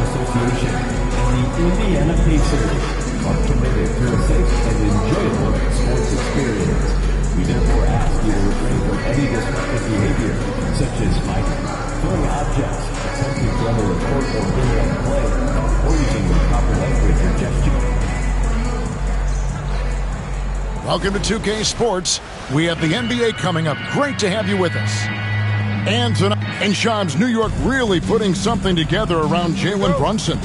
Association and the Indiana Pacers are committed to a safe and enjoyable sports experience. We therefore ask you to refrain from any disruptive behavior, such as fighting, throwing objects, attempting to enter a court or in-run play, or using improper language or gesture. Welcome to 2K Sports. We have the NBA coming up. Great to have you with us. And tonight, and Shams, New York really putting something together around Jalen Brunson.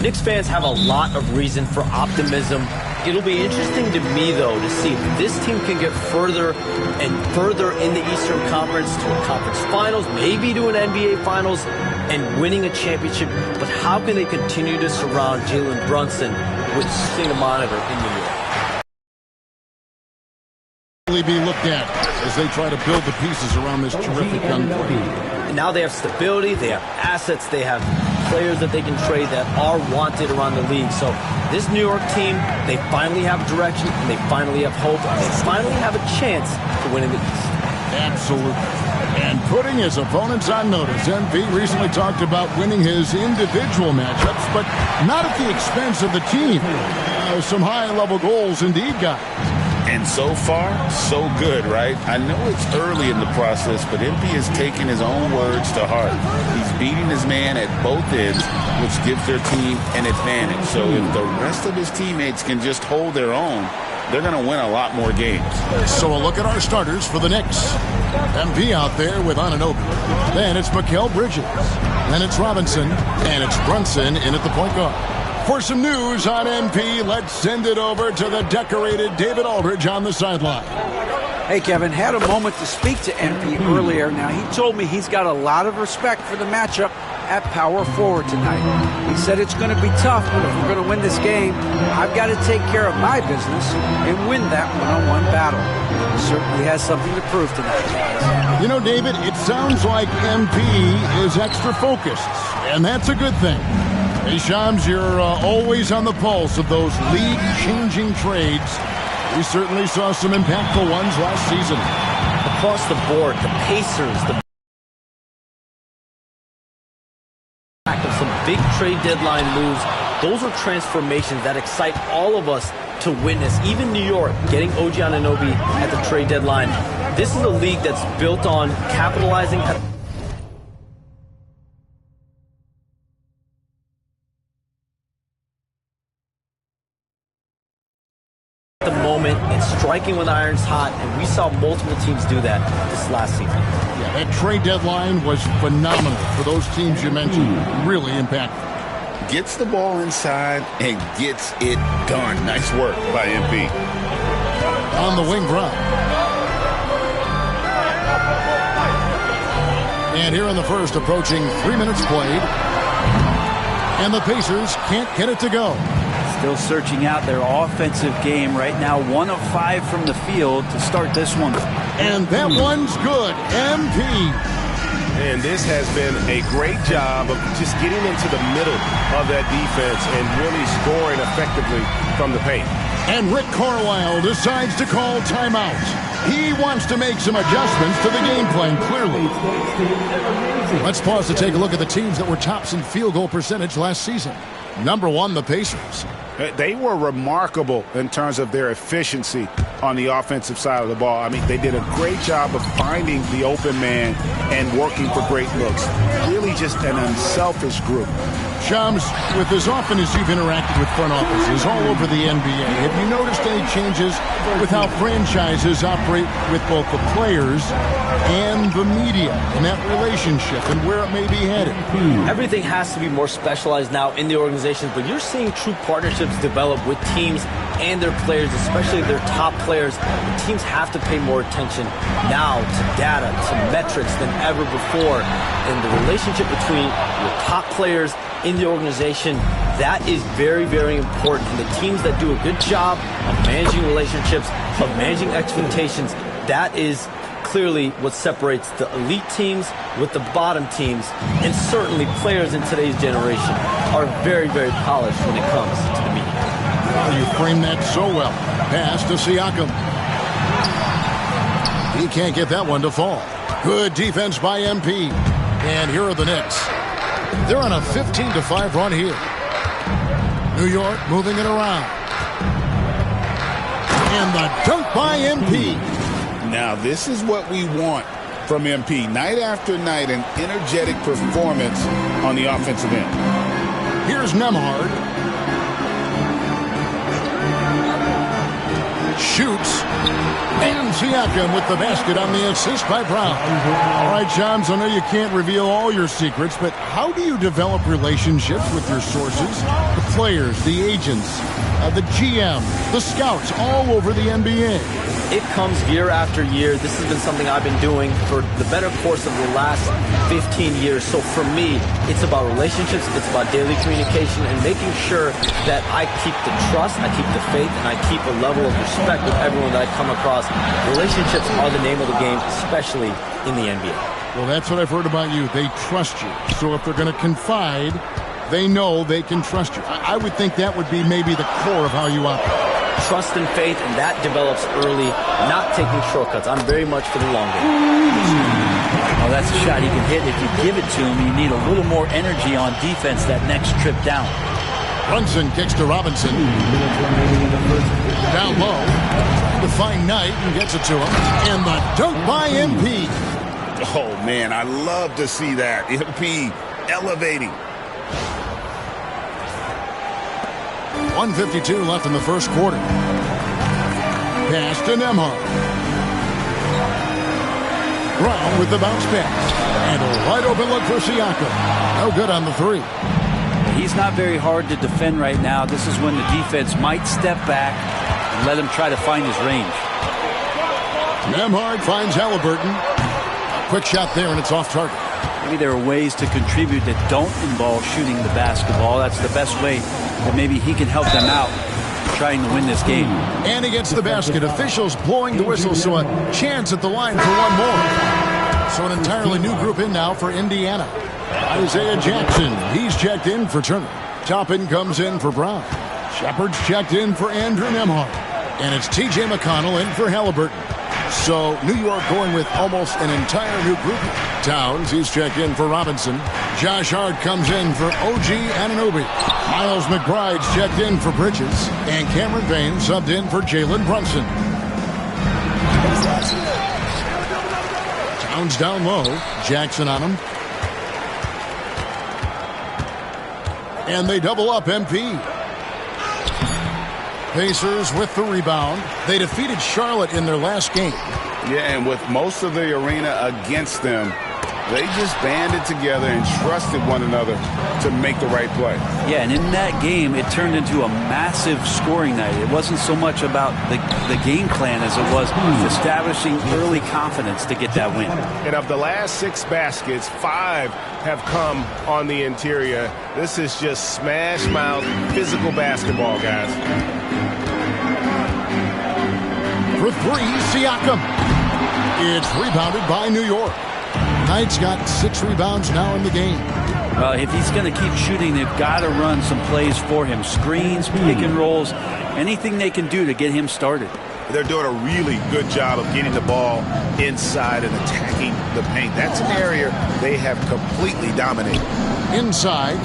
Knicks fans have a lot of reason for optimism. It'll be interesting to me, though, to see if this team can get further and further in the Eastern Conference to a conference finals, maybe to an NBA finals, and winning a championship. But how can they continue to surround Jalen Brunson with something to monitor in New York? Be looked at as they try to build the pieces around this terrific young player. And now they have stability, they have assets, they have players that they can trade that are wanted around the league. So this New York team, they finally have direction, and they finally have hope, and they finally have a chance to win in the East. Absolutely. And putting his opponents on notice. MP recently talked about winning his individual matchups, but not at the expense of the team. Some high-level goals indeed, guys. And so far, so good, right? I know it's early in the process, but MP has taken his own words to heart. He's beating his man at both ends, which gives their team an advantage. So if the rest of his teammates can just hold their own, they're going to win a lot more games. So a look at our starters for the Knicks. MP out there with Anunoby. Then it's Mikal Bridges. Then it's Robinson. And it's Brunson in at the point guard. For some news on MP, let's send it over to the decorated David Aldridge on the sideline. Hey, Kevin, had a moment to speak to MP earlier. Now, he told me he's got a lot of respect for the matchup at power forward tonight. He said it's going to be tough, but if we're going to win this game, I've got to take care of my business and win that one-on-one battle. He certainly has something to prove tonight. You know, David, it sounds like MP is extra focused, and that's a good thing. Hey, Shams, you're always on the pulse of those league-changing trades. We certainly saw some impactful ones last season. Across the board, the Pacers, the of some big trade deadline moves, those are transformations that excite all of us to witness. Even New York getting OG Anunoby at the trade deadline. This is a league that's built on capitalizing at the moment and striking when the iron's hot, and we saw multiple teams do that this last season. Yeah, that trade deadline was phenomenal for those teams you mentioned. Really impactful. Gets the ball inside and gets it done. Nice work by MP. On the wing drop. And here in the first, approaching 3 minutes played. And the Pacers can't get it to go. Still searching out their offensive game right now. 1 of 5 from the field to start this one. And that one's good. MP. And this has been a great job of just getting into the middle of that defense and really scoring effectively from the paint. And Rick Carlisle decides to call timeout. He wants to make some adjustments to the game plan, clearly. Let's pause to take a look at the teams that were tops in field goal percentage last season. Number 1, the Pacers. They were remarkable in terms of their efficiency on the offensive side of the ball. I mean, they did a great job of finding the open man and working for great looks. Really just an unselfish group. Shams, with as often as you've interacted with front offices all over the NBA, have you noticed any changes with how franchises operate with both the players and the media and that relationship and where it may be headed? Everything has to be more specialized now in the organizations, but you're seeing true partnerships develop with teams and their players, especially their top players. The teams have to pay more attention now to data, to metrics than ever before. And the relationship between your top players in the organization, that is very, very important. And the teams that do a good job of managing relationships, of managing expectations, that is clearly what separates the elite teams with the bottom teams. And certainly players in today's generation are very, very polished when it comes to the media. Oh, you framed that so well. Pass to Siakam. He can't get that one to fall. Good defense by MP. And here are the Knicks. They're on a 15-5 run here. New York moving it around. And the dunk by MP. Now, this is what we want from MP. Night after night, an energetic performance on the offensive end. Here's Nembhard. Shoots. And Siakam with the basket on the assist by Brown. All right, Johns, I know you can't reveal all your secrets, but how do you develop relationships with your sources? The players, the agents, the GM, the scouts all over the NBA. It comes year after year. This has been something I've been doing for the better course of the last 15 years. So for me, it's about relationships, it's about daily communication, and making sure that I keep the trust, I keep the faith, and I keep a level of respect with everyone that I come across. Relationships are the name of the game, especially in the NBA. Well, that's what I've heard about you. They trust you. So if they're going to confide, they know they can trust you. I would think that would be maybe the core of how you operate. Trust and faith, and that develops early, not taking shortcuts. I'm very much for the long game. Oh, that's a shot he can hit. If you give it to him, you need a little more energy on defense that next trip down. Brunson kicks to Robinson. Down low. Trying to find Knight and gets it to him. And the dunk by MP. Oh, man, I love to see that. MP elevating. 1:52 left in the first quarter. Pass to Nembhard. Brown with the bounce pass. And a wide open look for Siakam. No good on the three. He's not very hard to defend right now. This is when the defense might step back and let him try to find his range. Nembhard finds Halliburton. Quick shot there, and it's off target. Maybe there are ways to contribute that don't involve shooting the basketball. That's the best way that maybe he can help them out trying to win this game. And he gets the basket. Officials blowing the whistle, so a chance at the line for one more. So an entirely new group in now for Indiana. Isaiah Jackson, he's checked in for Turner. Toppin comes in for Brown. Shepard's checked in for Andrew Nembhard. And it's T.J. McConnell in for Halliburton. So New York going with almost an entire new group. Towns, he's checked in for Robinson. Josh Hart comes in for OG Anunoby. Miles McBride's checked in for Bridges. And Cameron Payne subbed in for Jalen Brunson. Towns down low. Jackson on him. And they double up MP. Pacers with the rebound. They defeated Charlotte in their last game. Yeah, and with most of the arena against them, they just banded together and trusted one another to make the right play. Yeah, and in that game, it turned into a massive scoring night. It wasn't so much about the game plan as it was establishing early confidence to get that win. And of the last 6 baskets, 5 have come on the interior. This is just smash mouth physical basketball, guys. For 3, Siakam. It's rebounded by New York. Knight's got 6 rebounds now in the game. Well, if he's going to keep shooting, they've got to run some plays for him. Screens, pick and rolls, anything they can do to get him started. They're doing a really good job of getting the ball inside and attacking the paint. That's an area they have completely dominated. Inside.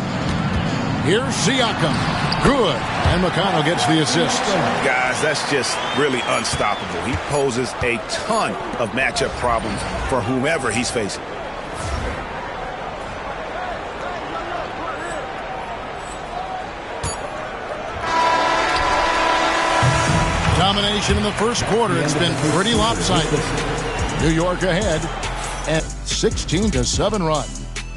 Here's Siakam. Good. And McConnell gets the assist. Guys, that's just really unstoppable. He poses a ton of matchup problems for whomever he's facing. Domination in the first quarter. It's been pretty lopsided. New York ahead at 16-7 run.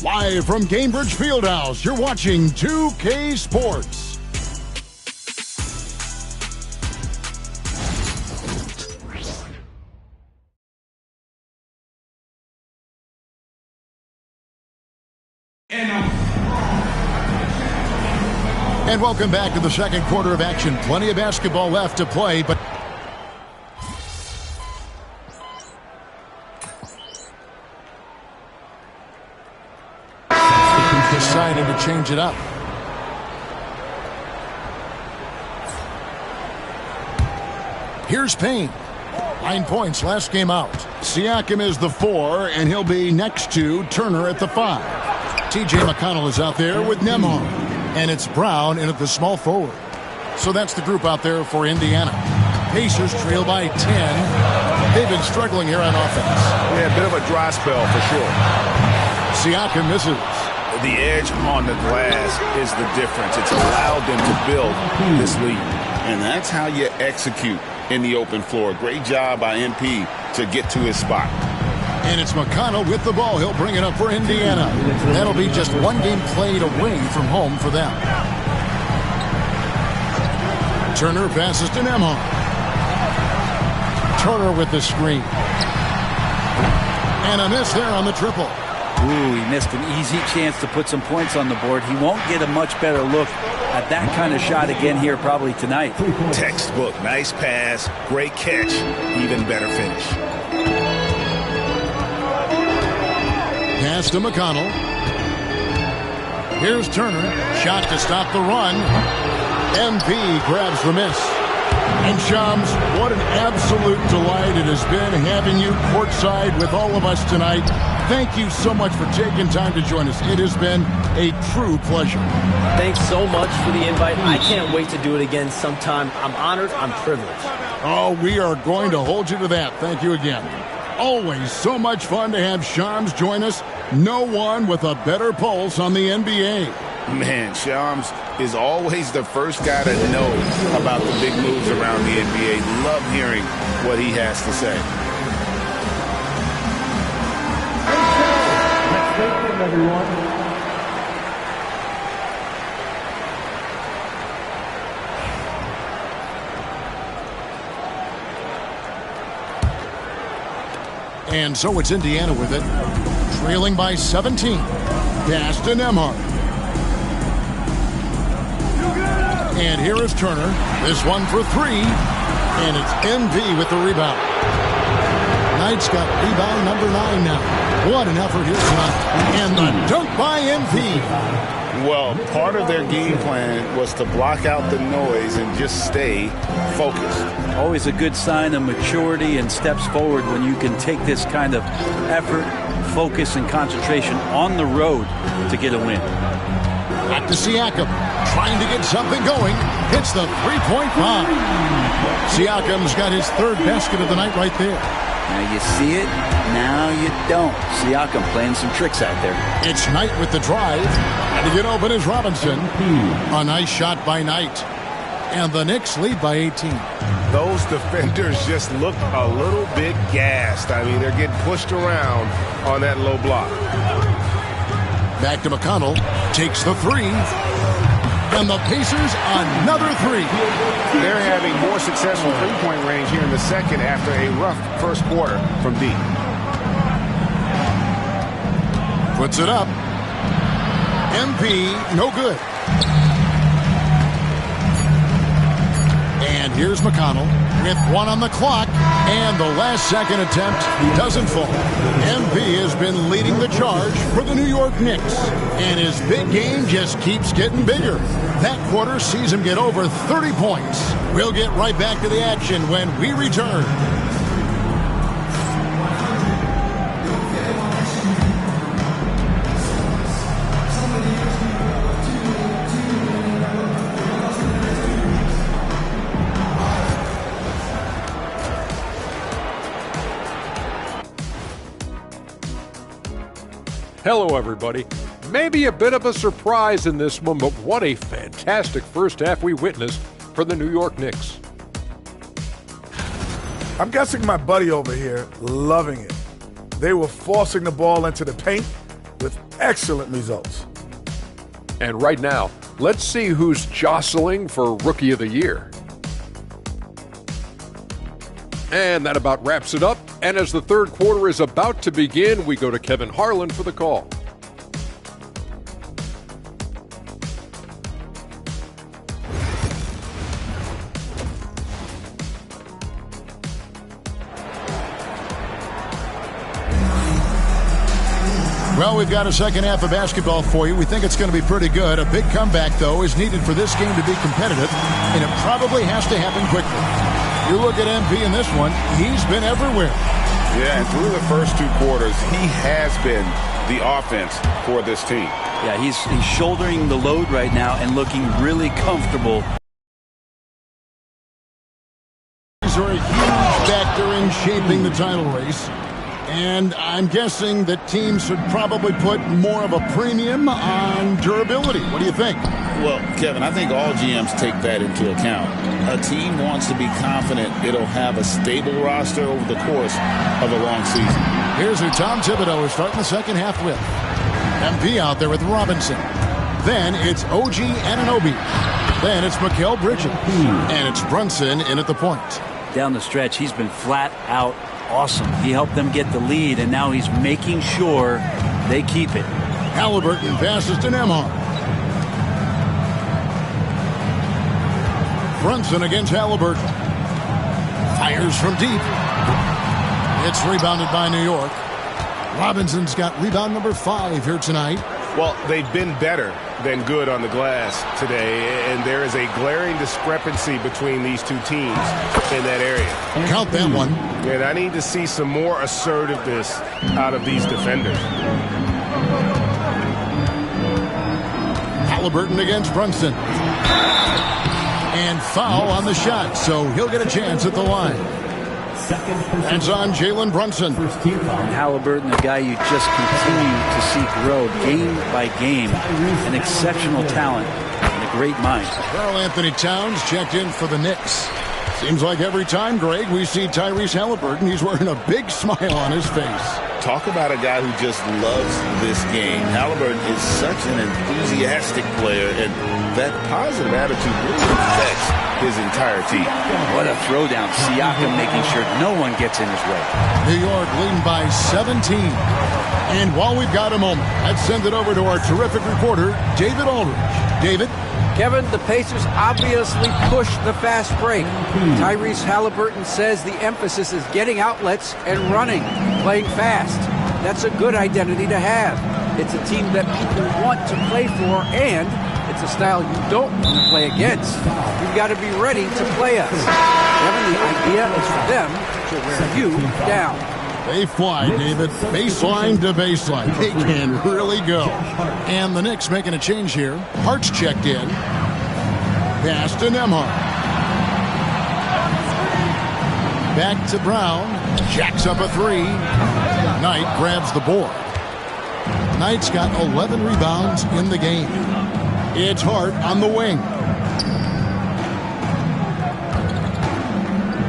Live from Cambridge Fieldhouse, you're watching 2K Sports. And welcome back to the second quarter of action. Plenty of basketball left to play, but deciding to change it up. Here's Payne. 9 points last game out. Siakam is the 4, and he'll be next to Turner at the 5. T.J. McConnell is out there with Nembhard. And it's Brown in at the small forward. So that's the group out there for Indiana. Pacers trail by 10. They've been struggling here on offense. Yeah, a bit of a dry spell for sure. Siakam misses. The edge on the glass is the difference. It's allowed them to build this lead. And that's how you execute in the open floor. Great job by MP to get to his spot. And it's McConnell with the ball. He'll bring it up for Indiana. That'll be just one game played away from home for them. Turner passes to Nembhard. Turner with the screen. And a miss there on the triple. Ooh, he missed an easy chance to put some points on the board. He won't get a much better look at that kind of shot again here probably tonight. Textbook. Nice pass. Great catch. Even better finish. Pass to McConnell. Here's Turner. Shot to stop the run. MP grabs the miss. And Shams, what an absolute delight it has been having you courtside with all of us tonight. Thank you so much for taking time to join us. It has been a true pleasure. Thanks so much for the invite. I can't wait to do it again sometime. I'm honored. I'm privileged. Oh, we are going to hold you to that. Thank you again. Always so much fun to have Shams join us. No one with a better pulse on the NBA. Man, Shams is always the first guy to know about the big moves around the NBA. Love hearing what he has to say. Everyone. And so it's Indiana with it, trailing by 17. Pass to Nembhard. And here is Turner. This one for 3. And it's MV with the rebound. Knight's got rebound number 9 now. What an effort here tonight. And the dunk by MP. Well, part of their game plan was to block out the noise and just stay focused. Always a good sign of maturity and steps forward when you can take this kind of effort, focus, and concentration on the road to get a win. Back to Siakam, trying to get something going. Hits the three-point line. Siakam's got his 3rd basket of the night right there. Now you see it, now you don't. Siakam playing some tricks out there. It's Knight with the drive. And to get open is Robinson. A nice shot by Knight. And the Knicks lead by 18. Those defenders just look a little bit gassed. I mean, they're getting pushed around on that low block. Back to McConnell. Takes the 3. And the Pacers another 3. They're having more success from three-point range here in the second after a rough first quarter from deep. Puts it up. MP, no good. And here's McConnell with 1 on the clock. And the last second attempt doesn't fall. MP has been leading the charge for the New York Knicks. And his big game just keeps getting bigger. That quarter sees him get over 30 points. We'll get right back to the action when we return. Hello, everybody. Maybe a bit of a surprise in this one, but what a fantastic first half we witnessed for the New York Knicks. I'm guessing my buddy over here loving it. They were forcing the ball into the paint with excellent results. And right now, let's see who's jostling for Rookie of the Year. And that about wraps it up. And as the third quarter is about to begin, we go to Kevin Harlan for the call. Well, we've got a second half of basketball for you. We think it's going to be pretty good. A big comeback, though, is needed for this game to be competitive, and it probably has to happen quickly. You look at MP in this one, he's been everywhere. Yeah, and through the first 2 quarters, he has been the offense for this team. Yeah, he's shouldering the load right now and looking really comfortable. These are a huge factor in shaping the title race. And I'm guessing that teams should probably put more of a premium on durability. What do you think? Well, Kevin, I think all GMs take that into account. A team wants to be confident it'll have a stable roster over the course of a long season. Here's who Tom Thibodeau is starting the second half with. MP out there with Robinson. Then it's OG Anunoby. Then it's Mikal Bridges. And it's Brunson in at the point. Down the stretch, he's been flat out awesome. He helped them get the lead, and now he's making sure they keep it. Halliburton passes to Nembhard. Brunson against Halliburton. Fires from deep. It's rebounded by New York. Robinson's got rebound number 5 here tonight. Well, they've been better than good on the glass today, and there is a glaring discrepancy between these two teams in that area. Count that one. And I need to see some more assertiveness out of these defenders. Halliburton against Brunson. And foul on the shot, so he'll get a chance at the line. Hands on Jalen Brunson. Halliburton, a guy you just continue to see grow game by game. An exceptional talent and a great mind. Karl Anthony Towns checked in for the Knicks. Seems like every time, Greg, we see Tyrese Halliburton, he's wearing a big smile on his face. Talk about a guy who just loves this game. Halliburton is such an enthusiastic player, and that positive attitude really affects his entire team. What a throwdown. Siakam making sure no one gets in his way. New York leading by 17. And while we've got a moment, let's send it over to our terrific reporter, David Aldridge. David? Kevin, the Pacers obviously pushed the fast break. Tyrese Halliburton says the emphasis is getting outlets and running, playing fast. That's a good identity to have. It's a team that people want to play for, and it's a style you don't want to play against. You've got to be ready to play us. Kevin, the idea is for them to wear you down. They fly, David. Baseline to baseline. They can really go. And the Knicks making a change here. Hart's checked in. Pass to Nembhard. Back to Brown. Jacks up a 3. Knight grabs the board. Knight's got 11 rebounds in the game. It's Hart on the wing.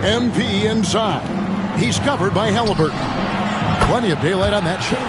MP inside. He's covered by Halliburton. Plenty of daylight on that shot.